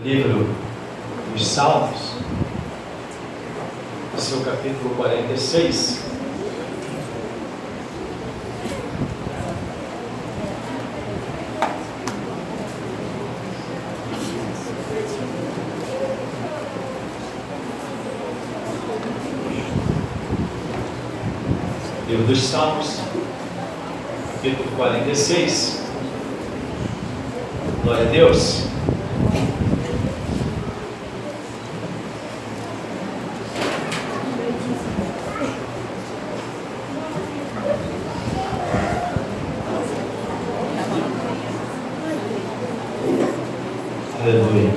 Livro dos Salmos, no seu capítulo 46. Livro dos Salmos, capítulo 46. Glória a Deus. Aleluia.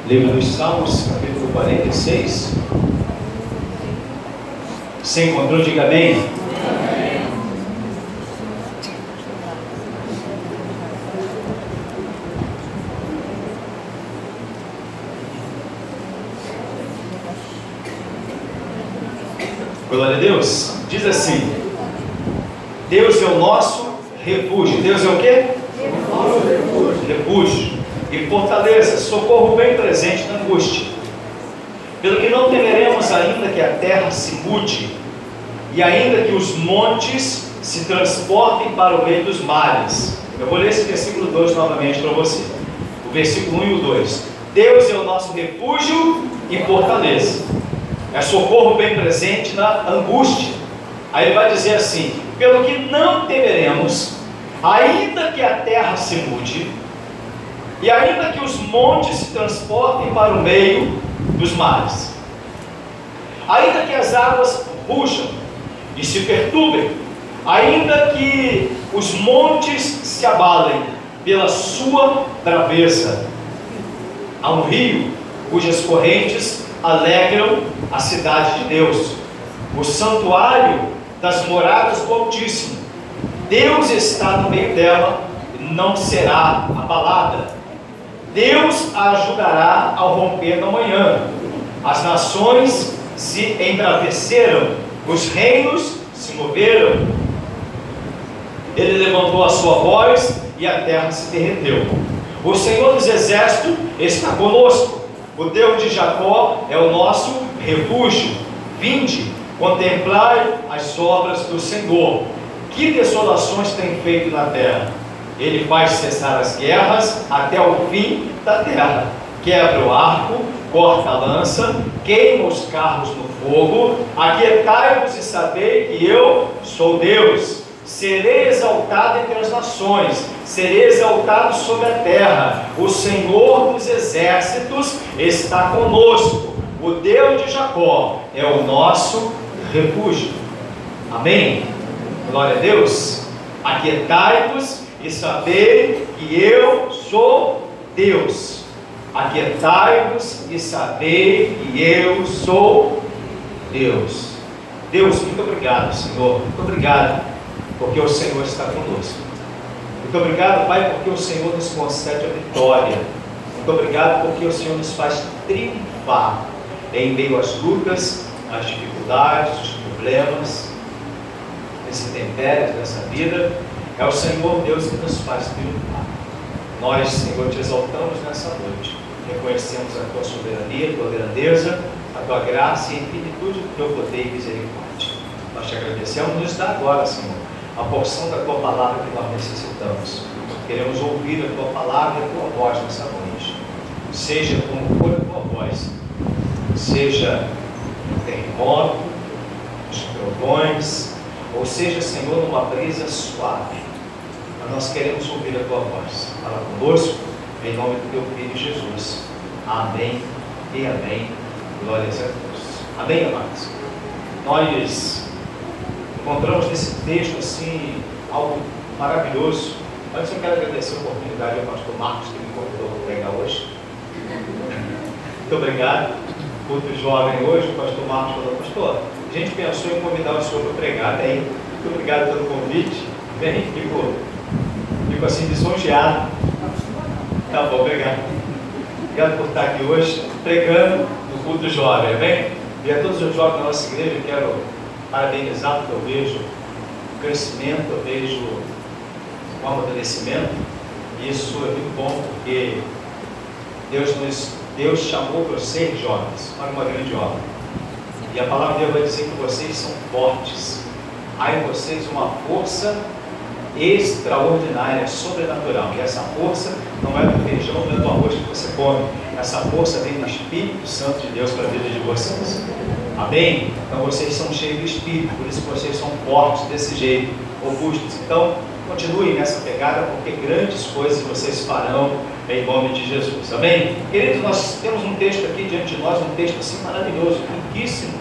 Livro dos Salmos, capítulo 46. Você encontrou? Diga amém. Amém. Glória a Deus. Diz assim: Deus é o nosso refúgio. Deus é o quê? Refúgio e fortaleza, socorro bem presente na angústia. Pelo que não temeremos, ainda que a terra se mude, e ainda que os montes se transportem para o meio dos mares. Eu vou ler esse versículo 2 novamente para você. O versículo 1 e o 2. Deus é o nosso refúgio e fortaleza, é socorro bem presente na angústia. Aí ele vai dizer assim: pelo que não temeremos, ainda que a terra se mude, e ainda que os montes se transportem para o meio dos mares, ainda que as águas rujam e se perturbem, ainda que os montes se abalem pela sua braveza. Há um rio cujas correntes alegram a cidade de Deus, o santuário das moradas do Altíssimo. Deus está no meio dela e não será abalada. Deus a ajudará ao romper da manhã. As nações se embraveceram, os reinos se moveram. Ele levantou a sua voz e a terra se derreteu. O Senhor dos exércitos está conosco. O Deus de Jacó é o nosso refúgio. Vinde, contemplai as obras do Senhor. Que desolações tem feito na terra! Ele faz cessar as guerras até o fim da terra. Quebra o arco, corta a lança, queima os carros no fogo. Aquietai-vos e sabei que eu sou Deus. Serei exaltado entre as nações, serei exaltado sobre a terra. O Senhor dos exércitos está conosco. O Deus de Jacó é o nosso refúgio. Amém? Glória a Deus. Aquietai-vos e sabei que eu sou Deus. Aquietai-vos e sabei que eu sou Deus. Deus, muito obrigado, Senhor. Muito obrigado, porque o Senhor está conosco. Muito obrigado, Pai, porque o Senhor nos concede a vitória. Muito obrigado, porque o Senhor nos faz triunfar em meio às lutas, às dificuldades, aos problemas, às intempéries dessa vida. É o Senhor Deus que nos faz triunfar. Nós, Senhor, te exaltamos nessa noite. Reconhecemos a tua soberania, a tua grandeza, a tua graça e a infinitude do teu poder e misericórdia. Nós te agradecemos. Nos dá agora, Senhor, a porção da tua palavra que nós necessitamos. Queremos ouvir a tua palavra e a tua voz nessa noite. Seja como for a tua voz, seja um terremoto, os trovões, ou seja, Senhor, uma brisa suave. Mas nós queremos ouvir a tua voz. Fala conosco, em nome do teu Filho Jesus. Amém e amém. Glórias a Deus. Amém, amados? Nós encontramos nesse texto assim algo maravilhoso. Antes eu quero agradecer a oportunidade ao pastor Marcos que me convidou para pregar hoje. Muito obrigado. Culto jovem hoje, o pastor Marcos falou: pastor, a gente pensou em convidar o senhor para pregar. Bem, muito obrigado pelo convite. Bem, fico assim lisonjeado. Tá bom, obrigado. Obrigado por estar aqui hoje pregando no culto jovem, bem? E a todos os jovens da nossa igreja, eu quero parabenizar, porque eu vejo o crescimento, eu vejo o amadurecimento. Isso é muito bom, porque Deus chamou vocês, jovens, para uma grande obra. E a palavra de Deus vai dizer que vocês são fortes. Há em vocês uma força extraordinária, sobrenatural. E essa força não é do feijão, não é do arroz que você come. Essa força vem do Espírito Santo de Deus para a vida de vocês. Amém? Então vocês são cheios do Espírito, por isso vocês são fortes desse jeito, robustos. Então continuem nessa pegada, porque grandes coisas vocês farão em nome de Jesus. Amém? Queridos, nós temos um texto aqui diante de nós, um texto assim maravilhoso, riquíssimo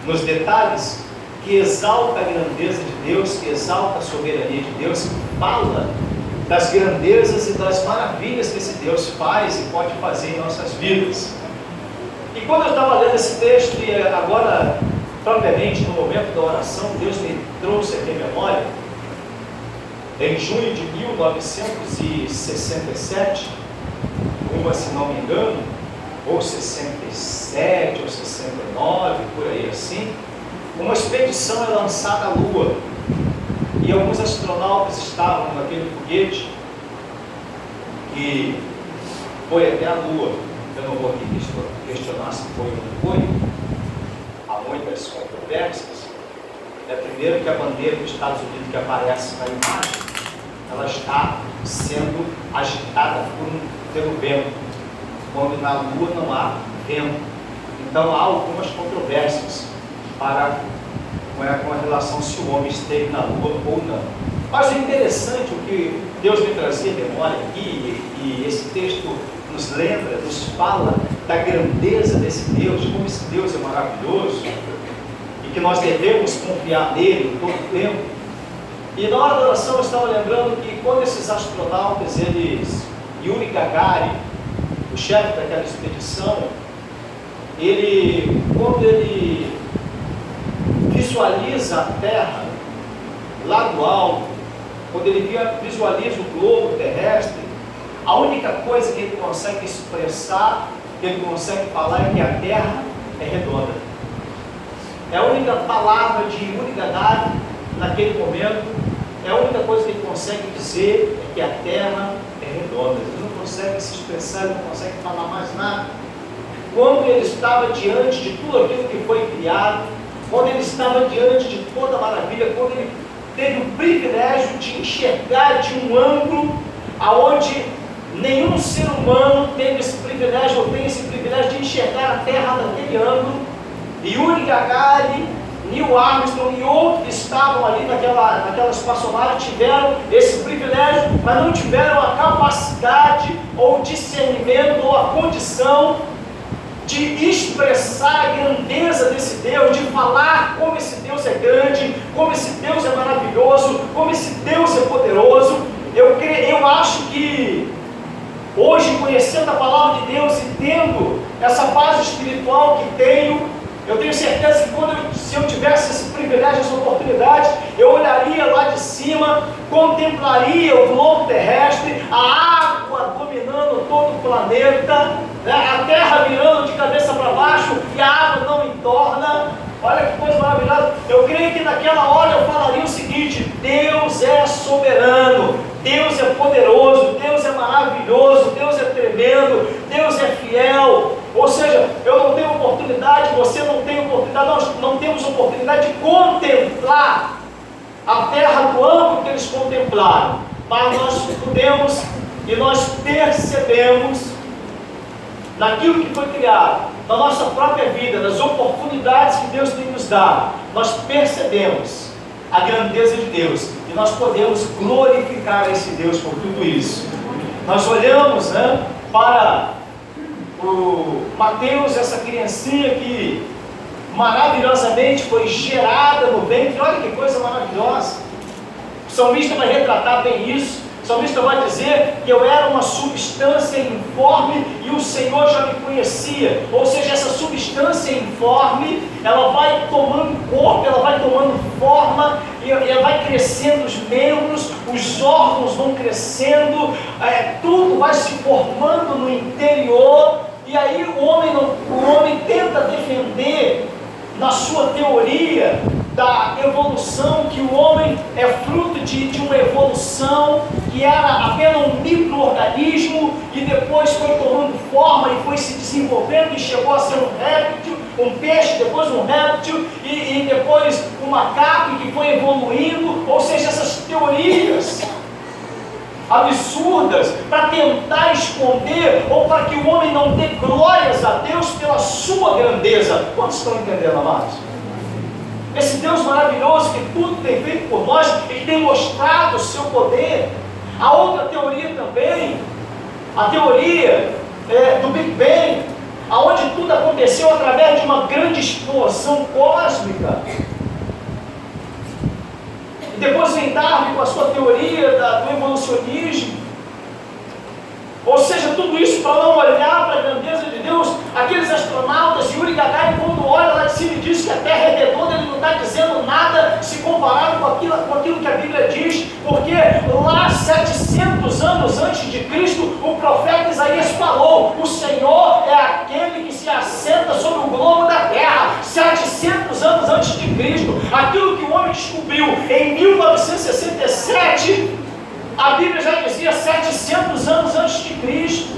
nos detalhes, que exalta a grandeza de Deus, que exalta a soberania de Deus, que fala das grandezas e das maravilhas que esse Deus faz e pode fazer em nossas vidas. E quando eu estava lendo esse texto, e agora propriamente no momento da oração, Deus me trouxe aqui a memória, em junho de 1967, se não me engano, ou 67, ou 69, por aí assim, uma expedição é lançada à Lua, e alguns astronautas estavam naquele foguete que foi até a Lua. Eu não vou aqui questionar se foi ou não foi, há muitas controvérsias. Primeiro que a bandeira dos Estados Unidos que aparece na imagem, ela está sendo agitada pelo vento, quando na Lua não há vento. Então há algumas controvérsias com a relação se o homem esteve na Lua ou não. Mas o interessante, o que Deus me trazia à memória aqui, e esse texto nos lembra, nos fala da grandeza desse Deus, como esse Deus é maravilhoso, e que nós devemos confiar nele em todo o tempo. E na hora da oração eu estava lembrando que quando esses astronautas, Yuri Gagarin, o chefe daquela expedição, quando ele visualiza a Terra lá do alto, quando ele visualiza o globo terrestre, a única coisa que ele consegue expressar, que ele consegue falar é que a Terra é redonda. É a única palavra de Yuri Gagarin naquele momento, é a única coisa que ele consegue dizer é que a Terra é redonda. Ele não consegue se expressar, ele não consegue falar mais nada. Quando ele estava diante de tudo aquilo que foi criado, quando ele estava diante de toda a maravilha, quando ele teve o privilégio de enxergar de um ângulo aonde nenhum ser humano teve esse privilégio, ou tem esse privilégio de enxergar a Terra daquele ângulo, Yuri Gagarin, Neil Armstrong e outros que estavam ali naquela espaçonave tiveram esse privilégio, mas não tiveram a capacidade, ou discernimento, ou a condição de expressar a grandeza desse Deus, de falar como esse Deus é grande, como esse Deus é maravilhoso, como esse Deus é poderoso. Eu acho que hoje, conhecendo a palavra de Deus e tendo essa base espiritual que tenho, eu tenho certeza que se eu tivesse esse privilégio, essa oportunidade, eu olharia lá de cima, contemplaria o globo terrestre, a água dominando todo o planeta, a terra virando de cabeça para baixo e a água não entorna. Olha que coisa maravilhosa. Eu creio que naquela hora eu falaria o seguinte: Deus é soberano, Deus é poderoso, Deus é maravilhoso, Deus é tremendo, Deus é fiel. Ou seja, eu não tenho oportunidade, você não tem oportunidade, nós não temos oportunidade de contemplar a terra do ângulo que eles contemplaram, mas nós podemos e nós percebemos naquilo que foi criado, na nossa própria vida, nas oportunidades que Deus tem nos dado, nós percebemos a grandeza de Deus e nós podemos glorificar esse Deus por tudo isso. Nós olhamos para o Mateus, essa criancinha que maravilhosamente foi gerada no ventre. Olha que coisa maravilhosa. O salmista vai retratar bem isso. O salmista vai dizer que eu era uma substância informe e o Senhor já me conhecia. Ou seja, essa substância informe, ela vai tomando corpo, ela vai tomando forma, e ela vai crescendo os membros, os órgãos vão crescendo, tudo vai se formando no interior. E aí o homem tenta defender na sua teoria da evolução, que o homem é fruto de uma evolução que era apenas um micro-organismo e depois foi tomando forma e foi se desenvolvendo e chegou a ser um réptil, um peixe, depois um réptil e depois um macaco que foi evoluindo. Ou seja, essas teorias absurdas para tentar esconder ou para que o homem não dê glórias a Deus pela sua grandeza. Quantos estão entendendo, amados? Esse Deus maravilhoso que tudo tem feito por nós e que tem mostrado o seu poder. A outra teoria também, a teoria do Big Bang, aonde tudo aconteceu através de uma grande explosão cósmica. E depois vem Darwin com a sua teoria do evolucionismo. Ou seja, tudo isso para não olhar para a grandeza de Deus. Aqueles astronautas, Yuri Gagarin, quando olha lá de cima e diz que a Terra é redonda, ele não está dizendo nada se comparado com aquilo que a Bíblia diz, porque lá 700 anos antes de Cristo, o profeta Isaías falou: o Senhor é aquele que se assenta sobre o globo da terra. 700 anos antes de Cristo, aquilo que o homem descobriu em 1967, a Bíblia já dizia 700 anos antes de Cristo.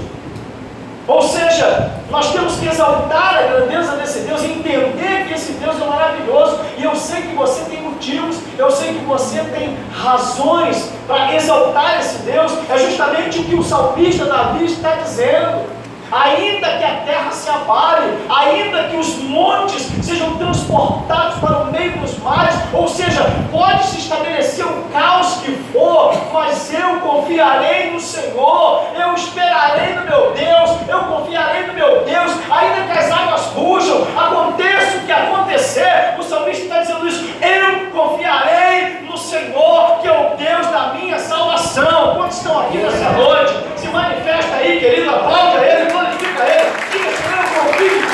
Ou seja, nós temos que exaltar a grandeza desse Deus e entender que esse Deus é maravilhoso. E eu sei que você tem motivos, eu sei que você tem razões para exaltar esse Deus. É justamente o que o salmista Davi está dizendo. Ainda que a terra se abale, ainda que os montes sejam transportados para o meio dos mares, ou seja, pode se estabelecer o caos que for, mas eu confiarei no Senhor, eu esperarei no meu Deus, eu confiarei no meu Deus, ainda que as águas rujam, aconteça o que acontecer. O salmista está dizendo isso: eu confiarei no Senhor, que é o Deus da minha salvação. Quantos estão aqui nessa noite? Se manifesta aí, querido, aplaude a Ele, glorifica Ele, diga: Senhor, eu confio em Ti.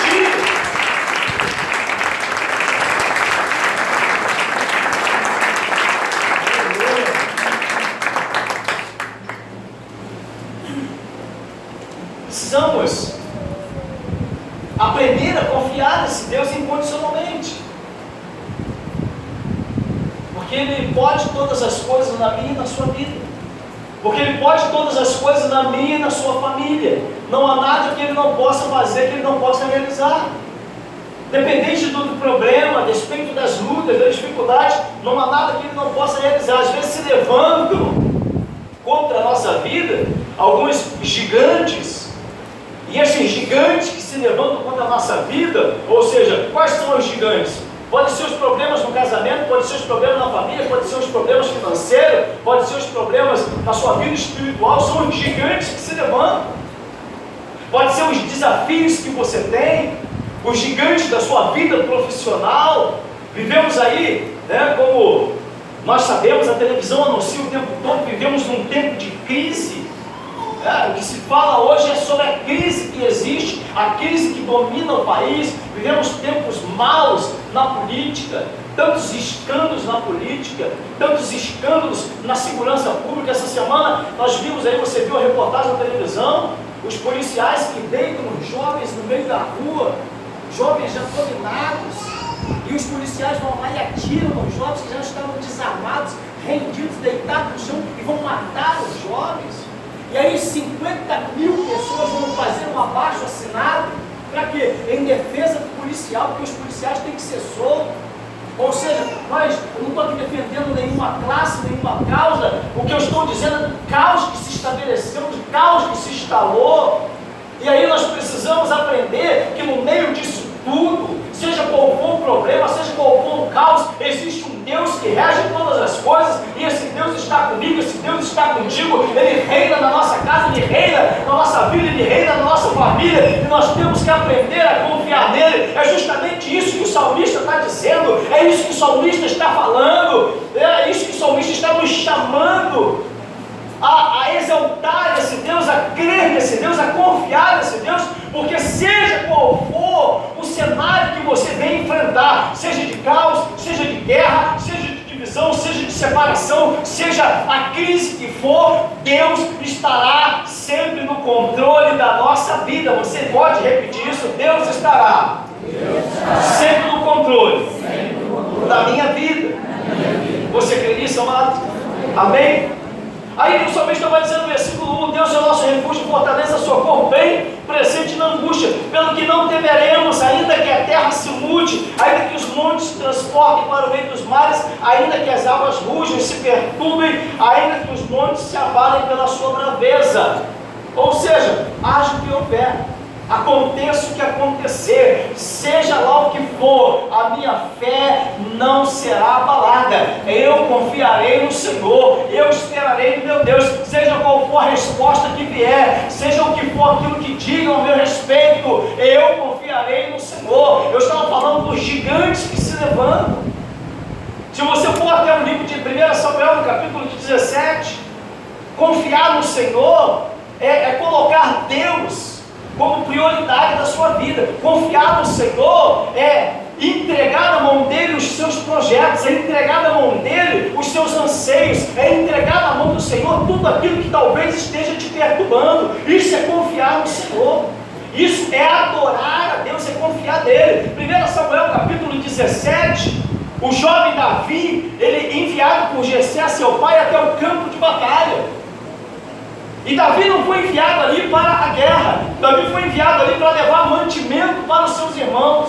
Precisamos aprender a confiar nesse Deus incondicionalmente, porque Ele pode todas as coisas na minha e na sua vida, porque Ele pode todas as coisas na minha e na sua família. Não há nada que Ele não possa fazer, que Ele não possa realizar. Dependente do problema, a despeito das lutas, das dificuldades, não há nada que Ele não possa realizar. Às vezes se levantam contra a nossa vida alguns gigantes, e esses gigantes que se levantam contra a nossa vida, ou seja, quais são os gigantes? Pode ser os problemas no casamento, pode ser os problemas na família, pode ser os problemas financeiros, pode ser os problemas na sua vida espiritual. São os gigantes que se levantam. Pode ser os desafios que você tem, os gigantes da sua vida profissional. Vivemos aí, como nós sabemos, a televisão anuncia o tempo todo, vivemos num tempo de crise. O que se fala hoje é sobre a crise que existe, a crise que domina o país. Vivemos tempos maus na política, tantos escândalos na política, tantos escândalos na segurança pública. Essa semana nós vimos aí, você viu a reportagem na televisão, os policiais que deitam os jovens no meio da rua, jovens já dominados, e os policiais vão lá e atiram nos jovens que já estavam desarmados, rendidos, deitados no chão, e vão matar os jovens. E aí 50 mil pessoas vão fazer um abaixo-assinado para quê? Em defesa do policial, porque os policiais têm que ser soltos. Ou seja, eu não estou aqui defendendo nenhuma classe, nenhuma causa. O que eu estou dizendo é do caos que se estabeleceu, do caos que se instalou. E aí nós precisamos aprender que no meio disso tudo, seja qual for o problema, seja qual for o caos, existe um Deus que rege todas as coisas, e esse Deus está comigo, esse Deus está contigo. Ele reina na nossa casa, Ele reina na nossa vida, Ele reina na nossa família, e nós temos que aprender a confiar nele. É justamente isso que o salmista está dizendo, é isso que o salmista está falando, é isso que o salmista está nos chamando a exaltar esse Deus, a crer nesse Deus, a confiar nesse Deus, porque seja qual for o cenário que você vem enfrentar, seja de caos, seja de guerra, seja de divisão, seja de separação, seja a crise que for, Deus estará sempre no controle da nossa vida. Você pode repetir isso? Deus estará sempre no controle da minha vida. Você crê nisso, amado? Amém? Aí o salmista vai dizer no versículo 1: Deus é o nosso refúgio, fortaleza, socorro bem presente na angústia, pelo que não temeremos, ainda que a terra se mude, ainda que os montes se transportem para o meio dos mares, ainda que as águas rujam e se perturbem, ainda que os montes se abalem pela sua braveza. Ou seja, haja o que houver, aconteça o que acontecer, seja lá o que for, a minha fé não será abalada. Eu confiarei no Senhor, eu esperarei no meu Deus, seja qual for a resposta que vier, seja o que for aquilo que digam ao meu respeito, eu confiarei no Senhor. Eu estava falando dos gigantes que se levantam. Se você for até o livro de 1 Samuel, no capítulo 17, confiar no Senhor é colocar Deus como prioridade da sua vida. Confiar no Senhor é entregar na mão dele os seus projetos, é entregar na mão dele os seus anseios, é entregar na mão do Senhor tudo aquilo que talvez esteja te perturbando. Isso é confiar no Senhor, isso é adorar a Deus, é confiar nele. 1 Samuel capítulo 17, o jovem Davi, ele enviado por Jessé, seu pai, até o campo de batalha. E Davi não foi enviado ali para a guerra, Davi foi enviado ali para levar mantimento para os seus irmãos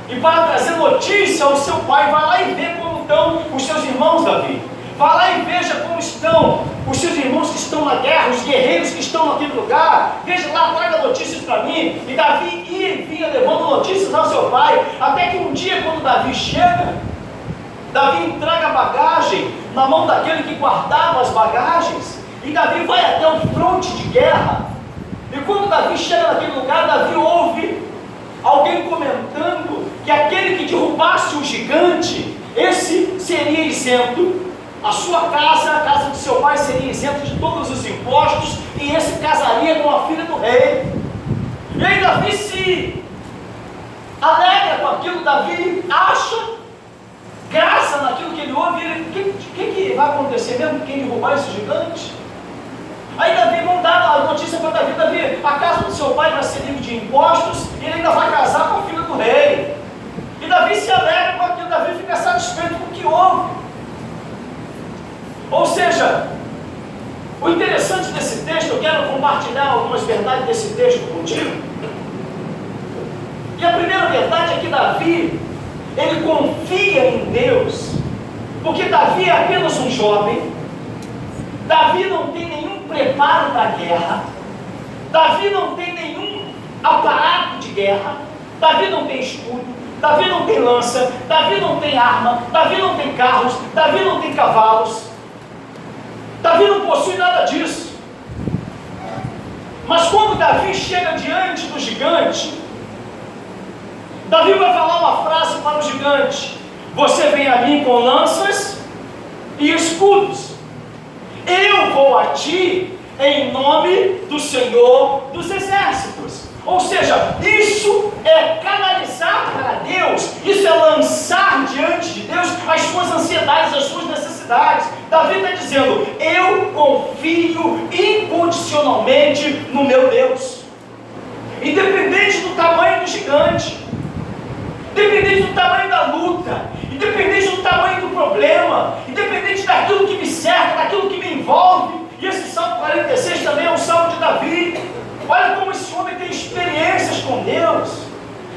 e para trazer notícia ao seu pai. Vai lá e vê como estão os seus irmãos, Davi. Vai lá e veja como estão os seus irmãos que estão na guerra, os guerreiros que estão naquele lugar. Veja lá, traga notícias para mim. E Davi ia e vinha levando notícias ao seu pai, até que um dia, quando Davi chega, Davi entrega a bagagem na mão daquele que guardava as bagagens. E Davi vai até o fronte de guerra. E quando Davi chega naquele lugar, Davi ouve alguém comentando que aquele que derrubasse o gigante, esse seria isento. A sua casa, a casa de seu pai, seria isenta de todos os impostos, e esse casaria com a filha do rei. E aí Davi se alegra com aquilo. Davi acha graça naquilo que ele ouve. O que vai acontecer mesmo? Quem derrubar esse gigante? Aí Davi vão dar a notícia para Davi: Davi, a casa do seu pai vai ser livre de impostos, e ele ainda vai casar com a filha do rei. E Davi se alegra com aquilo, Davi fica satisfeito com o que houve. Ou seja, o interessante desse texto, eu quero compartilhar algumas verdades desse texto contigo. E a primeira verdade é que Davi, ele confia em Deus, porque Davi é apenas um jovem. Davi não tem nenhum preparo para a guerra, Davi não tem nenhum aparato de guerra, Davi não tem escudo, Davi não tem lança, Davi não tem arma, Davi não tem carros, Davi não tem cavalos, Davi não possui nada disso. Mas quando Davi chega diante do gigante, Davi vai falar uma frase para o gigante: você vem a mim com lanças e escudos, eu vou a ti em nome do Senhor dos Exércitos. Ou seja, isso é canalizar para Deus, isso é lançar diante de Deus as suas ansiedades, as suas necessidades. Davi está dizendo: eu confio incondicionalmente no meu Deus, independente do tamanho do gigante, independente do tamanho da luta, independente do tamanho do problema, independente daquilo que me cerca, daquilo que me envolve. E esse Salmo 46 também é um salmo de Davi. Olha como esse homem tem experiências com Deus.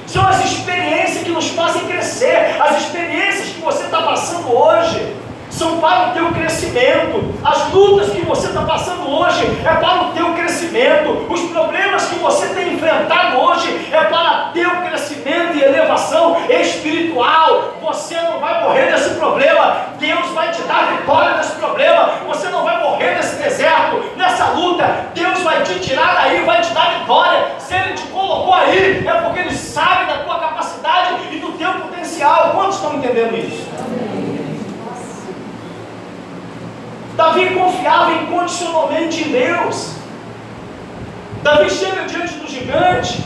São as experiências que nos fazem crescer. As experiências que você está passando hoje são para o teu crescimento. As lutas que você está passando hoje é para o teu crescimento. Os problemas que você tem enfrentado hoje é para teu crescimento e elevação espiritual. Você não vai morrer desse problema, Deus vai te dar vitória nesse problema. Você não vai morrer nesse deserto, nessa luta, Deus vai te tirar daí, vai te dar vitória. Se Ele te colocou aí, é porque Ele sabe da tua capacidade e do teu potencial. Quantos estão entendendo isso? Davi confiava incondicionalmente em Deus. Davi chega diante do gigante,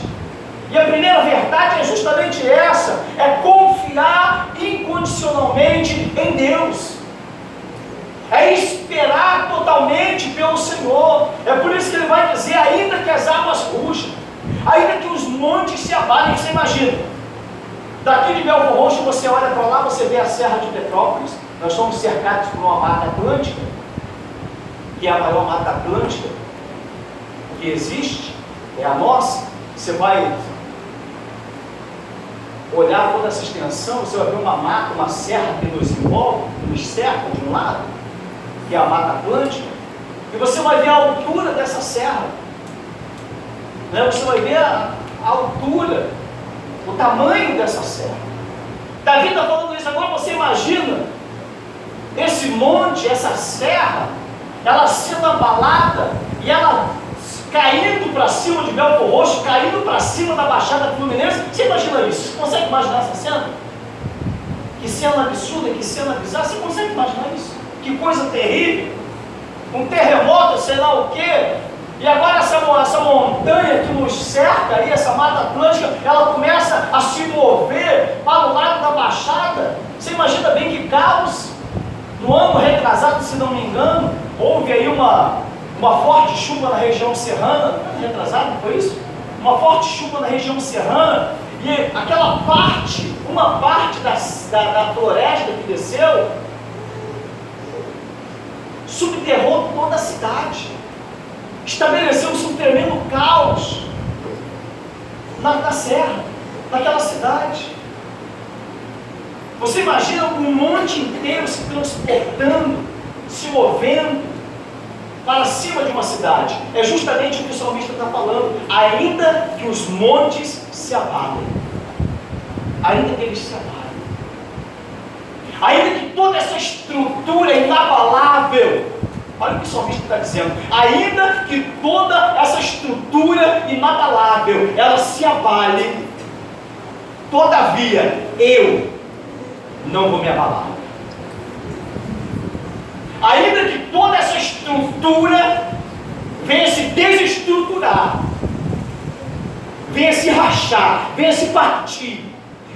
e a primeira verdade é justamente essa: é confiar incondicionalmente em Deus, é esperar totalmente pelo Senhor. É por isso que ele vai dizer: ainda que as águas rujam, ainda que os montes se abalem. Você imagina, Daqui de Belfor Roxo, você olha para lá, você vê a Serra de Petrópolis. Nós somos cercados por uma mata atlântica, que é a maior mata atlântica que existe, é a nossa. Você vai olhar toda essa extensão, você vai ver uma mata, uma serra que nos envolve, que nos cerca de um lado, que é a Mata Atlântica, e você vai ver a altura dessa serra, né? Você vai ver a altura, o tamanho dessa serra. Davi está falando isso. Agora você imagina esse monte, essa serra, ela sendo abalada e ela caindo para cima de Belfor Roxo, caindo para cima da Baixada Fluminense. Você imagina isso? Você consegue imaginar essa cena? Que cena absurda, que cena bizarra. Você consegue imaginar isso? Que coisa terrível. Um terremoto, sei lá o quê. E agora essa montanha que nos cerca aí, essa Mata Atlântica, ela começa a se mover para o lado da Baixada. Você imagina bem que caos. No ano retrasado, se não me engano, houve aí uma forte chuva na região serrana. Retrasado, não foi isso? Uma forte chuva na região serrana. E aquela parte, uma parte da floresta que desceu, subterrou toda a cidade. Estabeleceu-se um tremendo caos na serra, naquela cidade. Você imagina um monte inteiro se transportando, se movendo para cima de uma cidade. É justamente o que o salmista está falando. Ainda que os montes se abalem, ainda que eles se abalem, ainda que toda essa estrutura inabalável, olha o que o salmista está dizendo, ainda que toda essa estrutura inabalável ela se abale, todavia eu não vou me abalar. Ainda que toda essa estrutura venha se desestruturar, venha se rachar, venha se partir,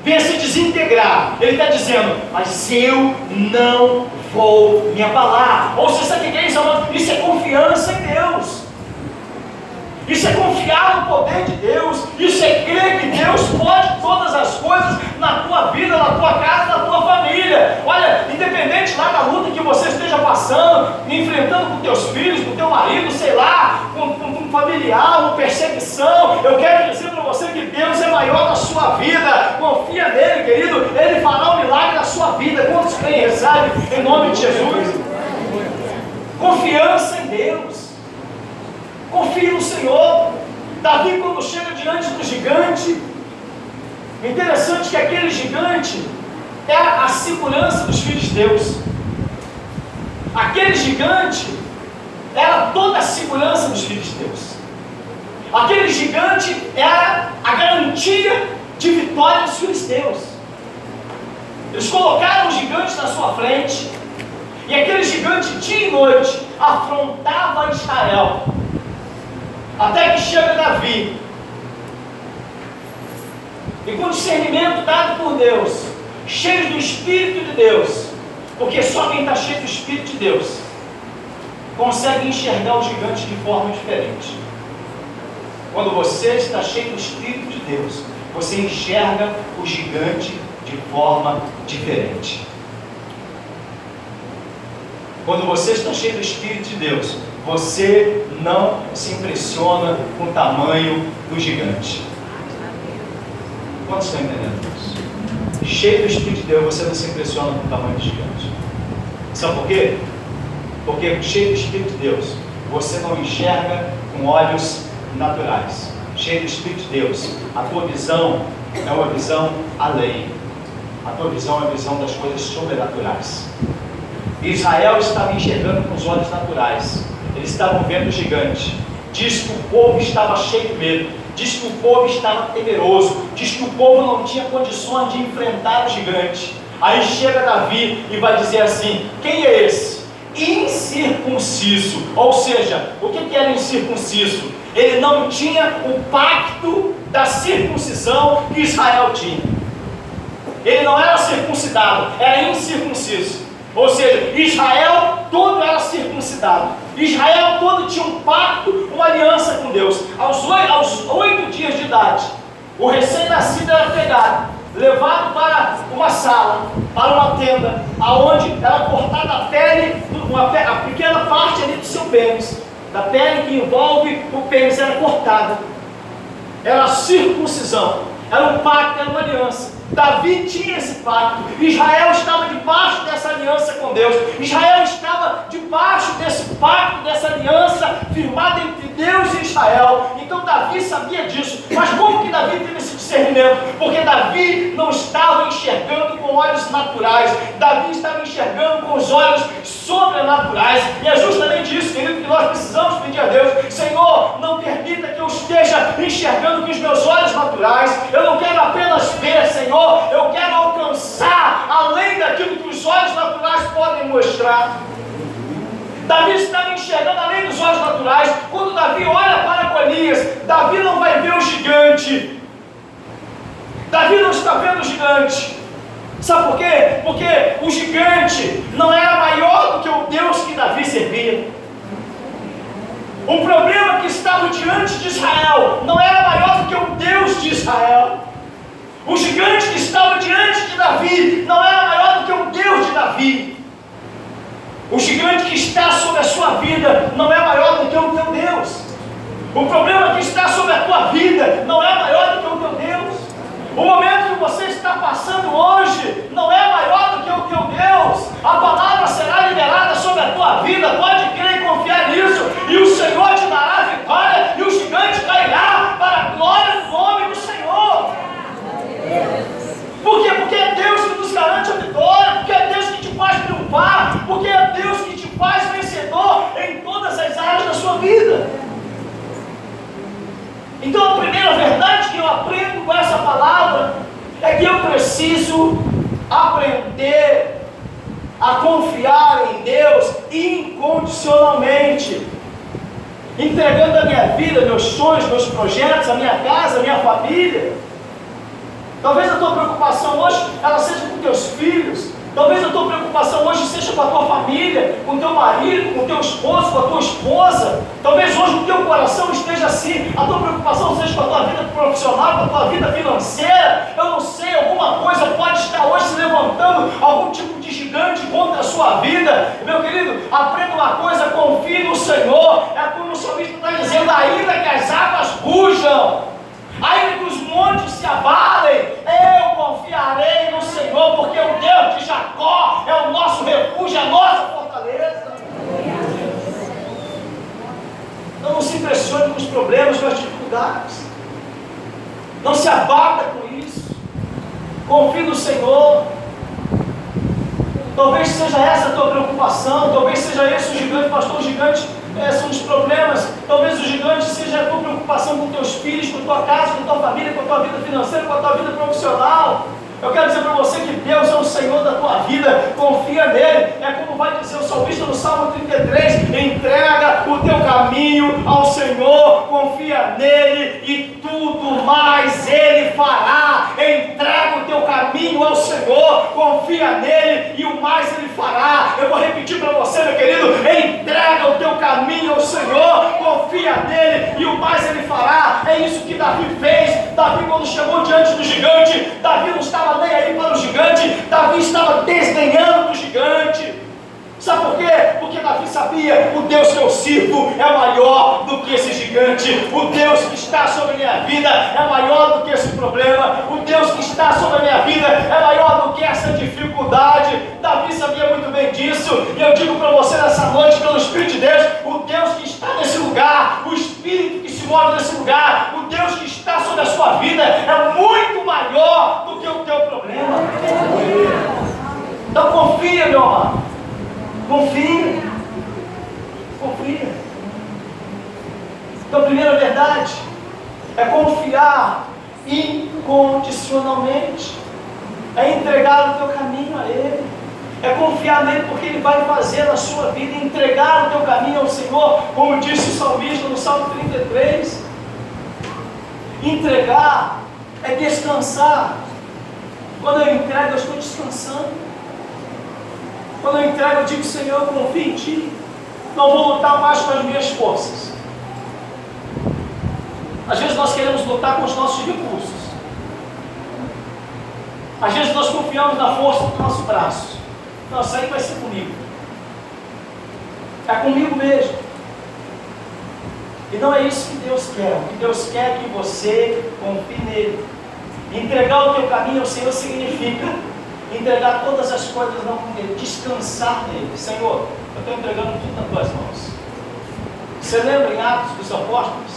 venha se desintegrar, ele está dizendo, mas eu não vou me abalar. Ou seja, sabe o que é isso? Isso é confiança em Deus. Isso é confiar no poder de Deus. Isso é crer que Deus pode todas as coisas na tua vida, na tua casa, na tua família. Olha, independente lá da luta que você esteja passando, enfrentando com teus filhos, com teu marido, sei lá, com um familiar, com perseguição, eu quero dizer para você que Deus é maior na sua vida. Confia nele, querido. Ele fará um milagre na sua vida. Quantos creem, recebe em nome de Jesus? Confiança em Deus. Confie no Senhor. Davi, quando chega diante do gigante, interessante que aquele gigante era a segurança dos filhos de Deus. Aquele gigante era toda a segurança dos filhos de Deus. Aquele gigante era a garantia de vitória dos filhos de Deus. Eles colocaram o gigante na sua frente, e aquele gigante dia e noite afrontava Israel. Até que chega Davi, e com discernimento dado por Deus, cheio do Espírito de Deus, porque só quem está cheio do Espírito de Deus consegue enxergar o gigante de forma diferente. Quando você está cheio do Espírito de Deus, você enxerga o gigante de forma diferente. Quando você está cheio do Espírito de Deus, você não se impressiona com o tamanho do gigante. Quantos estão entendendo isso? Cheio do Espírito de Deus, você não se impressiona com o tamanho do gigante. Sabe por quê? Porque cheio do Espírito de Deus, você não enxerga com olhos naturais. Cheio do Espírito de Deus, a tua visão é uma visão além. A tua visão é a visão das coisas sobrenaturais. Israel estava enxergando com os olhos naturais. Eles estavam vendo o gigante. Diz que o povo estava cheio de medo. Diz que o povo estava temeroso. Diz que o povo não tinha condições de enfrentar o gigante. Aí chega Davi e vai dizer assim: quem é esse? Incircunciso. Ou seja, o que era incircunciso? Ele não tinha o pacto da circuncisão que Israel tinha. Ele não era circuncidado, era incircunciso. Ou seja, Israel todo era circuncidado. Israel todo tinha um pacto, uma aliança com Deus. Aos 8 dias de idade, o recém-nascido era pegado, levado para uma sala, para uma tenda, aonde era cortada a pele, a pequena parte ali do seu pênis, da pele que envolve o pênis, era cortada. Era a circuncisão, era um pacto, era uma aliança. Davi tinha esse pacto. Israel estava debaixo dessa aliança com Deus. Israel estava debaixo desse pacto, dessa aliança firmada entre Deus e Israel. Então Davi sabia disso. Mas como que Davi teve esse discernimento? Porque Davi não estava enxergando com olhos naturais. Davi estava enxergando com os olhos sobrenaturais. E é justamente isso, querido, que nós precisamos pedir a Deus. Senhor, não permita que eu esteja enxergando com os meus olhos naturais. Eu não quero apenas ver, Senhor, eu quero alcançar além daquilo que os olhos naturais podem mostrar. Davi estava enxergando além dos olhos naturais. Quando Davi olha para Golias, Davi não vai ver o gigante. Davi não está vendo o gigante. Sabe por quê? Porque o gigante não era maior do que o Deus que Davi servia. O problema que estava diante de Israel não era maior do que o Deus de Israel. O gigante que estava diante de Davi não era maior do que o Deus de Davi. O gigante que está sobre a sua vida não é maior do que o teu Deus. O problema que está sobre a tua vida não é maior do que o teu Deus. O momento que você está passando hoje não é maior do que o teu Deus. A palavra será liberada sobre a tua vida. Pode crer e confiar nisso. E o Senhor te dará vitória. E o gigante cairá para a glória do nome do Senhor. Por quê? Porque é Deus que nos garante a vitória, porque é Deus que te faz triunfar, porque é Deus que te faz vencedor em todas as áreas da sua vida. Então a primeira verdade que eu aprendo com essa palavra é que eu preciso aprender a confiar em Deus incondicionalmente, entregando a minha vida, meus sonhos, meus projetos, a minha casa, a minha família. Talvez a tua preocupação hoje ela seja com teus filhos. Talvez a tua preocupação hoje seja com a tua família, com o teu marido, com o teu esposo, com a tua esposa. Talvez hoje o teu coração esteja assim. A tua preocupação seja com a tua vida profissional, com a tua vida financeira. Eu não sei, alguma coisa pode estar hoje se levantando, algum tipo de gigante contra a sua vida. Meu querido, aprenda uma coisa, confie no Senhor. É como o salmista está dizendo, ainda que as águas rujam, ainda que os montes se abalem, eu confiarei no Senhor, porque o Deus de Jacó é o nosso refúgio, é a nossa fortaleza. Então não se impressione com os problemas, com as dificuldades. Não se abata com isso. Confie no Senhor. Talvez seja essa a tua preocupação, talvez seja esse o gigante, pastor, o gigante são os problemas. Talvez o gigante seja a tua preocupação com teus filhos, com tua casa, com tua família, com a tua vida financeira, com a tua vida profissional. Eu quero dizer para você que Deus é o Senhor da tua vida, confia nele. É como vai dizer o salmista no Salmo 33, entrega o teu caminho ao Senhor, confia nele e tudo mais ele fará. Entrega o teu caminho ao Senhor, confia nele e o mais ele fará. Eu vou repetir para você, meu querido, entrega o teu caminho ao Senhor, confia nele e o mais ele fará. É isso que Davi fez. Davi, quando chegou diante do gigante, Davi não estava nem aí para o gigante, Davi estava desdenhando do gigante. Sabe por quê? Porque Davi sabia, o Deus que eu sirvo é maior do que esse gigante. O Deus que está sobre a minha vida é maior do que esse problema. O Deus que está sobre a minha vida é maior do que essa dificuldade. Davi sabia muito bem disso. E eu digo para você nessa noite, pelo Espírito de Deus, o Deus que está nesse lugar, o Espírito que se move nesse lugar, o Deus que está sobre a sua vida é muito maior do que o teu problema. Então confia, meu amado. Confia. Confia. Então a primeira verdade é confiar incondicionalmente. É entregar o teu caminho a Ele. É confiar nele porque Ele vai fazer na sua vida, entregar o teu caminho ao Senhor, como disse o salmista no Salmo 33. Entregar é descansar. Quando eu entrego, eu estou descansando. Quando eu entrego, eu digo, Senhor, eu confio em Ti. Não vou lutar mais com as minhas forças. Às vezes nós queremos lutar com os nossos recursos. Às vezes nós confiamos na força do nosso braço. Não, isso aí vai ser comigo. É comigo mesmo. E não é isso que Deus quer. O que Deus quer é que você confie nele. Entregar o teu caminho ao Senhor significa entregar todas as coisas na mão dele, descansar nele. Senhor, eu estou entregando tudo nas tuas mãos. Você lembra em Atos dos Apóstolos,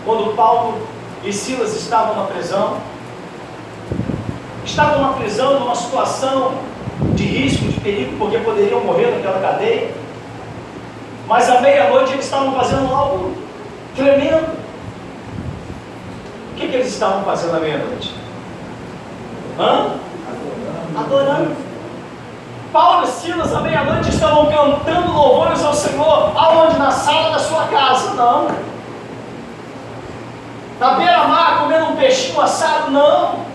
quando Paulo e Silas estavam na prisão? Estavam na prisão numa situação de risco, de perigo, porque poderiam morrer naquela cadeia. Mas à meia-noite eles estavam fazendo algo tremendo. O que eles estavam fazendo à meia-noite? Adorando. Paulo e Silas à meia-noite estavam cantando louvores ao Senhor. Aonde? Na sala da sua casa? Não. Na beira-mar, comendo um peixinho assado? Não.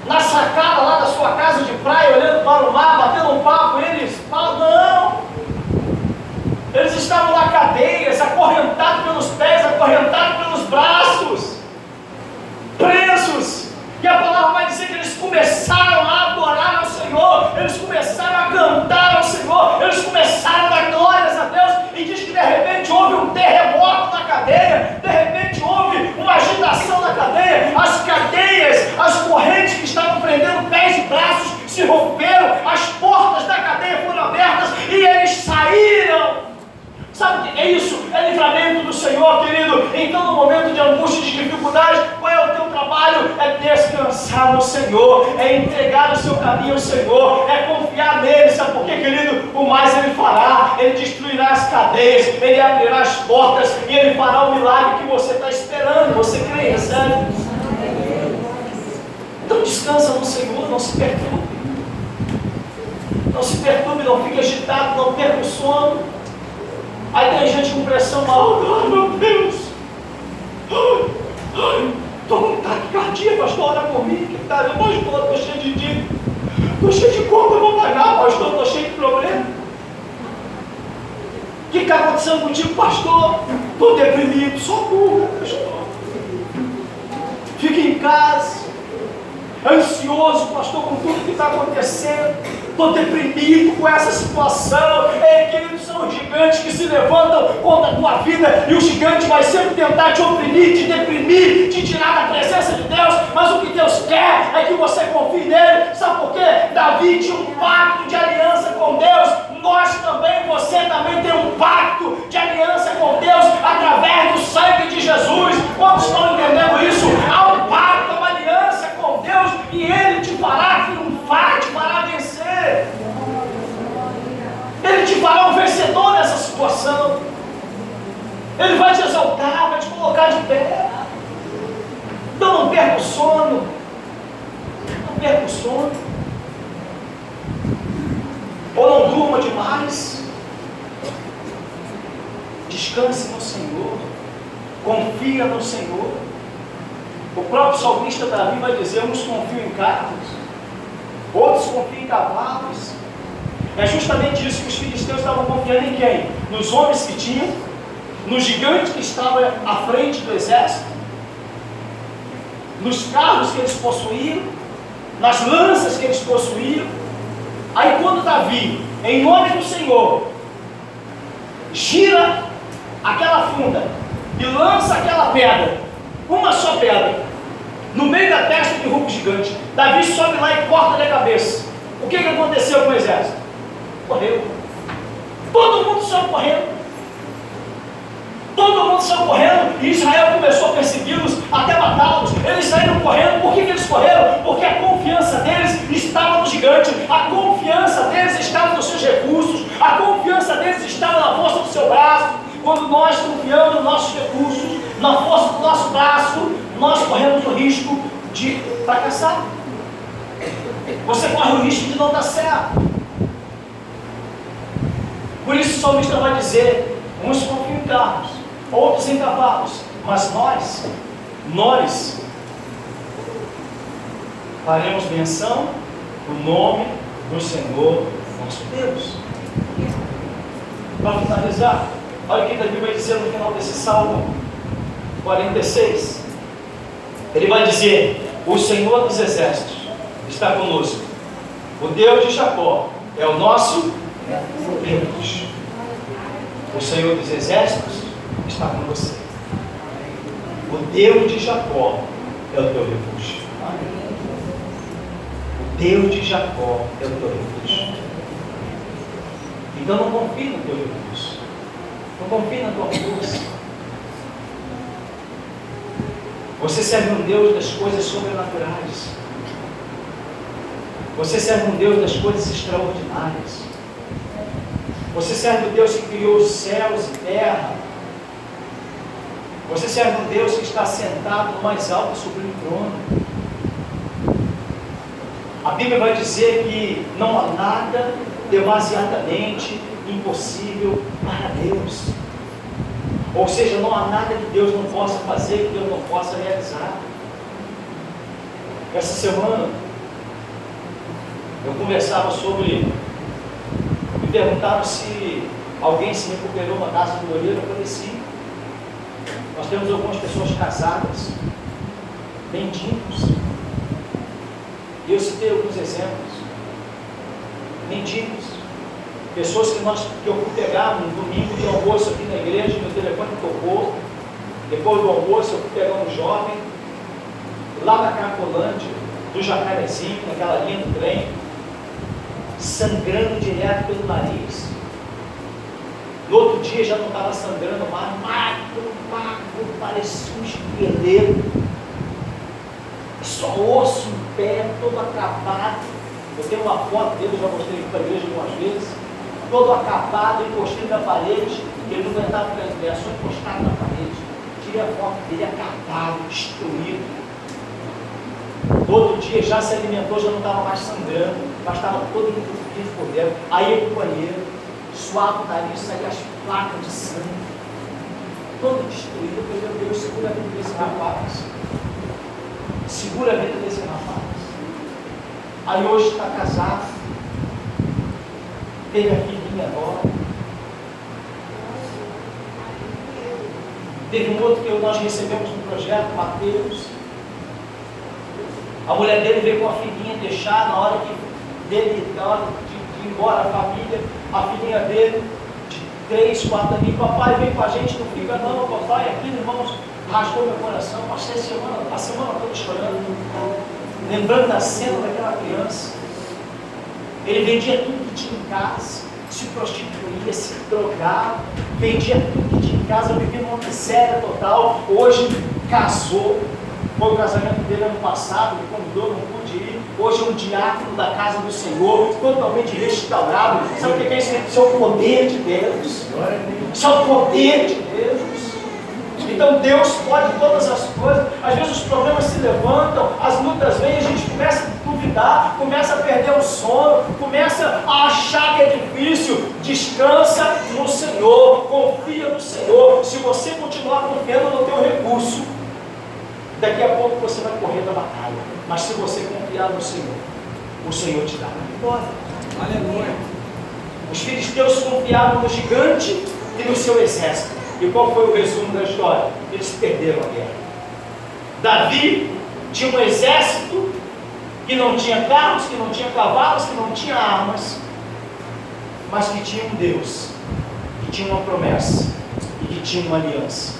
Na sacada lá da sua casa de praia, olhando para o mar, batendo um papo, eles falam, não. Eles estavam na cadeias, acorrentados pelos pés, acorrentados pelos braços, presos. E a palavra vai dizer que eles começaram a adorar ao Senhor, eles começaram a cantar ao Senhor, eles começaram a dar glórias a Deus, e diz que de repente houve um terremoto na cadeia, de repente houve uma agitação na cadeia, as cadeias, as correntes que estavam prendendo pés e braços se romperam, as portas da cadeia foram abertas e eles saíram. Sabe o que é isso? É livramento do Senhor, querido. Então, no momento de angústia, de dificuldade, qual é o teu trabalho? É descansar no Senhor, é entregar o seu caminho ao Senhor, é confiar nele. Sabe por quê, querido? O mais ele fará, ele destruirá as cadeias, ele abrirá as portas e ele fará o milagre que você está esperando. Você crê, recebe? Então, descansa no Senhor, não se perturbe. Não se perturbe, não fique agitado, não perca o sono. Aí tem gente com pressão alta, ai meu Deus, estou com taquicardia, pastor, ora por mim, que tá, pastor, estou cheio de dívida, estou cheio de conta para pagar, pastor, estou cheio de problema. O que está acontecendo contigo, pastor? Estou deprimido, socorro, pastor. Fica em casa, ansioso, pastor, com tudo que está acontecendo. Estou deprimido com essa situação. Queridos, são os gigantes que se levantam contra a tua vida, e o gigante vai sempre tentar te oprimir, te deprimir, te tirar da presença de Deus. Mas o que Deus quer é que você confie nele. Sabe por quê? Davi tinha um pacto de aliança com Deus. Nós também, você também tem um pacto de aliança com Deus através do sangue de Jesus. Quantos estão entendendo isso? Há um pacto, uma aliança com Deus, e ele te fará triunfar, te fará vencer. Ele te fará um vencedor nessa situação. Ele vai te exaltar, vai te colocar de pé. Então não perca o sono. Não perca o sono. Ou não durma demais. Descanse no Senhor. Confia no Senhor. O próprio salmista Davi vai dizer: uns confiam em carros, outros confiam em cavalos. É justamente isso que os filisteus estavam confiando em quem? Nos homens que tinham, no gigante que estava à frente do exército, nos carros que eles possuíam, nas lanças que eles possuíam. Aí quando Davi, em nome do Senhor, gira aquela funda e lança aquela pedra, uma só pedra, no meio da testa derruba o gigante. Davi sobe lá e corta-lhe a cabeça. O que aconteceu com o exército? Correu. Todo mundo saiu correndo. Todo mundo saiu correndo. E Israel começou a persegui-los até matá-los. Eles saíram correndo. Por que eles correram? Porque a confiança deles estava no gigante. A confiança deles estava nos seus recursos. A confiança deles estava na força do seu braço. Quando nós confiamos nos nossos recursos, na força do nosso braço, nós corremos o risco de fracassar. Você corre o risco de não dar certo. Por isso o salmista vai dizer: uns confiam em carros, outros em cavalos, mas nós faremos menção do nome do Senhor nosso Deus. Para finalizar, olha o que Davi vai dizer no final desse Salmo 46. Ele vai dizer: O Senhor dos Exércitos está conosco. O Deus de Jacó é o nosso refúgio. O Senhor dos Exércitos está com você. O Deus de Jacó é o teu refúgio. O Deus de Jacó é o teu refúgio. Então não confie no teu refúgio. Não confie na tua força. Você serve um Deus das coisas sobrenaturais. Você serve um Deus das coisas extraordinárias. Você serve um Deus que criou os céus e terra. Você serve um Deus que está sentado no mais alto e sublime trono. A Bíblia vai dizer que não há nada demasiadamente impossível para Deus. Ou seja, não há nada que Deus não possa fazer, que Deus não possa realizar. Essa semana, eu conversava sobre, me perguntaram se alguém se recuperou na casa do olheiro. Eu falei sim. Nós temos algumas pessoas casadas, mendigos, e eu citei alguns exemplos. Mendigos, pessoas que eu fui pegar no domingo de almoço aqui na igreja, meu telefone tocou. Depois do almoço eu fui pegar um jovem lá na Cracolândia, do Jacarezinho, naquela linha do trem, sangrando direto pelo nariz. No outro dia já não estava sangrando mais, magro, parecia um esqueleto, só osso em pé, todo acabado. Eu tenho uma foto dele, já mostrei para a igreja algumas vezes, todo acabado, encostei na parede, ele não aguentava ficar em pé, só encostado na parede. Tirei a foto dele acabado, destruído. No outro dia já se alimentou, já não estava mais sangrando, mas estava todo entupido por dentro. Aí eu para o banheiro, suava o nariz, saía as placas de sangue, todo destruído. Eu falei, meu Deus, segura a vida desse rapaz. Segura a vida desse rapaz. Aí hoje está casado, teve a filhinha agora. Teve um outro que nós recebemos no projeto, Mateus. A mulher dele veio com a filhinha deixar na hora de ir embora a família, a filhinha dele, de 3, 4 anos, papai vem com a gente, não fica não, papai, aquilo, irmãos, rasgou meu coração. Passei a semana toda chorando, lembrando da cena daquela criança. Ele vendia tudo que tinha em casa, se prostituía, se drogava, vendia tudo que tinha em casa, vivia numa miséria total. Hoje casou, foi o casamento dele ano passado, me convidou, não pude ir. Hoje é um diácono da casa do Senhor, totalmente restaurado. Sabe o que é isso? Isso é o poder de Deus. Isso é o poder de Deus. Então Deus pode todas as coisas. Às vezes os problemas se levantam, as lutas vêm, a gente começa a duvidar, começa a perder o sono, começa a achar que é difícil. Descansa no Senhor, confia no Senhor. Se você continuar confiando no teu recurso, daqui a pouco você vai correr da batalha. Mas se você confiar no Senhor, o Senhor te dá a vitória. Aleluia. Os filisteus confiaram no gigante e no seu exército. E qual foi o resumo da história? Eles perderam a guerra. Davi tinha um exército que não tinha carros, que não tinha cavalos, que não tinha armas, mas que tinha um Deus, que tinha uma promessa e que tinha uma aliança.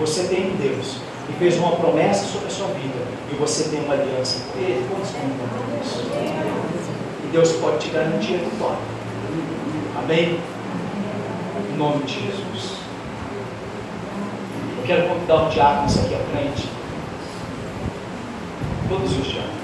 Você tem um Deus que fez uma promessa sobre a sua vida e você tem uma aliança com Ele. Quantos concordam com isso? E Deus pode te garantir a vitória. Amém? Em nome de Jesus. Eu quero convidar um diácono aqui à frente. Todos os diáconos.